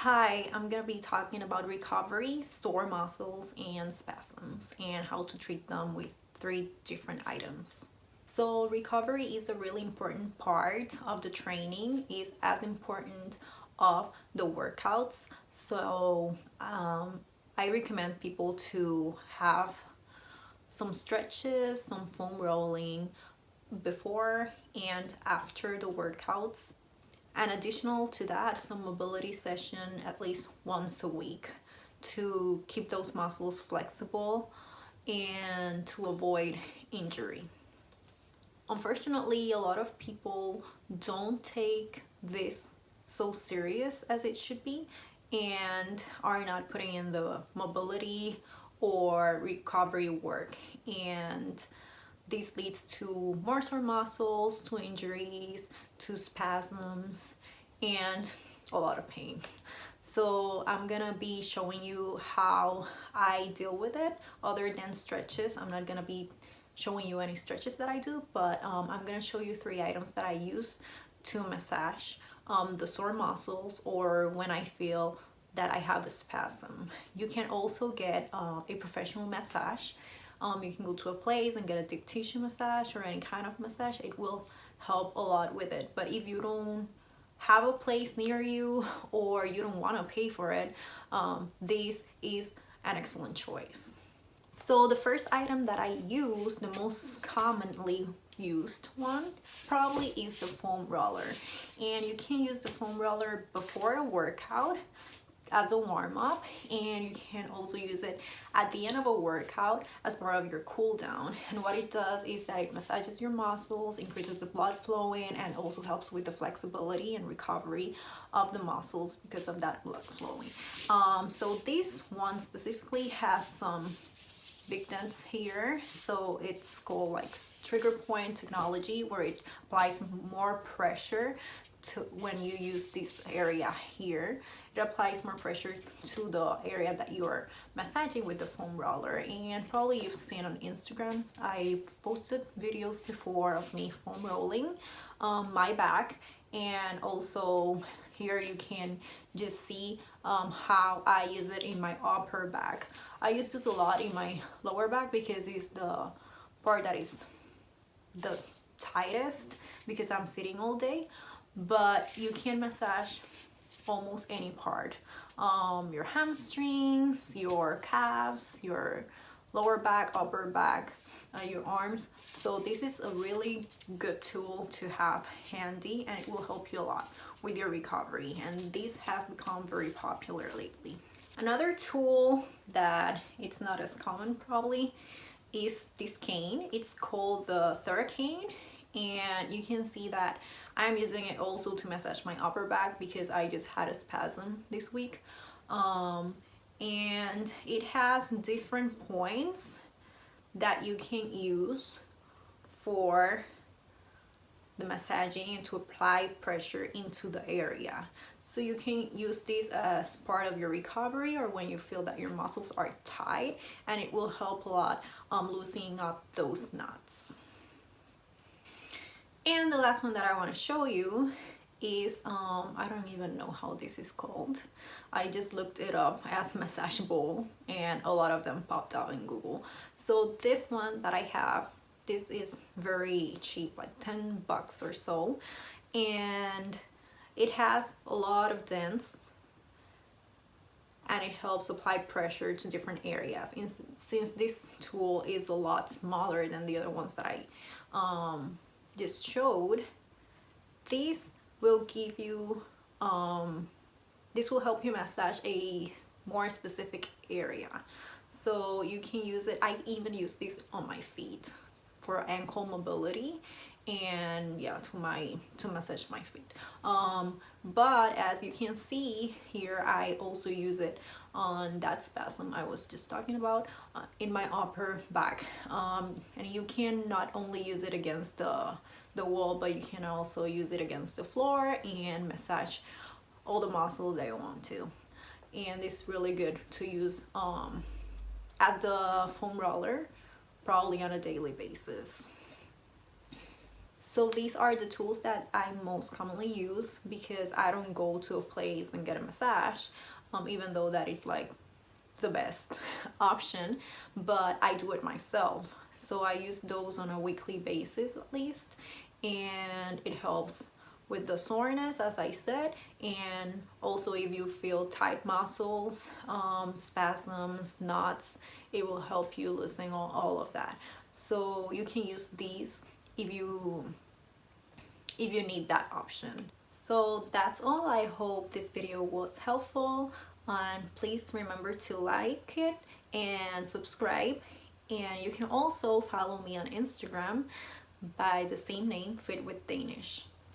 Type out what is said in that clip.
Hi, I'm gonna be talking about recovery, sore muscles, and spasms, and how to treat them with three different items. So recovery is a really important part of the training, is as important of the workouts. I recommend people to have some stretches, some foam rolling before and after the workouts, and additional to that, some mobility session at least once a week to keep those muscles flexible and to avoid injury. Unfortunately, a lot of people don't take this so serious as it should be and are not putting in the mobility or recovery work, and this leads to more sore muscles, to injuries, to spasms, and a lot of pain. So I'm gonna be showing you how I deal with it other than stretches. I'm not gonna be showing you any stretches that I do, but I'm gonna show you three items that I use to massage the sore muscles or when I feel that I have a spasm. You can also get a professional massage. You can go to a place and get a deep tissue massage or any kind of massage. It will help a lot with it. But if you don't have a place near you or you don't want to pay for it, this is an excellent choice. So the first item that I use, the most commonly used one, probably is the foam roller. And you can use the foam roller before a workout as a warm-up, and you can also use it at the end of a workout as part of your cool down. And what it does is that it massages your muscles, increases the blood flowing, and also helps with the flexibility and recovery of the muscles because of that blood flowing. So this one specifically has some big dents here, so it's called like trigger point technology, where it applies more pressure to when you use this area here. It applies more pressure to the area that you're massaging with the foam roller. And probably you've seen on Instagram, I posted videos before of me foam rolling my back, and also here you can just see how I use it in my upper back. I use this a lot in my lower back because it's the part that is the tightest because I'm sitting all day, but you can massage almost any part, your hamstrings, your calves, your lower back, upper back, your arms. So this is a really good tool to have handy, and it will help you a lot with your recovery, and these have become very popular lately. Another tool that it's not as common probably is this cane. It's called the Thuricane, and you can see that I'm using it also to massage my upper back because I just had a spasm this week. And it has different points that you can use for the massaging and to apply pressure into the area. So you can use this as part of your recovery or when you feel that your muscles are tight, and it will help a lot loosening up those knots. And the last one that I want to show you is I don't even know how this is called. I just looked it up as massage bowl and a lot of them popped out in Google. So this one that I have, this is very cheap, like 10 bucks or so, and it has a lot of dents and it helps apply pressure to different areas. And since this tool is a lot smaller than the other ones that I just showed, this will give you this will help you massage a more specific area. So you can use it. I even use this on my feet for ankle mobility, and yeah, to massage my feet. But as you can see here, I also use it on that spasm I was just talking about in my upper back. And you can not only use it against the wall, but you can also use it against the floor and massage all the muscles that you want to. And it's really good to use as the foam roller, probably on a daily basis. So these are the tools that I most commonly use because I don't go to a place and get a massage, even though that is like the best option, but I do it myself. So I use those on a weekly basis at least, and it helps with the soreness, as I said, and also if you feel tight muscles, spasms, knots, it will help you loosen all of that. So you can use these if you need that option. So that's all. I hope this video was helpful, and please remember to like it and subscribe, and you can also follow me on Instagram by the same name, Fit with Danish.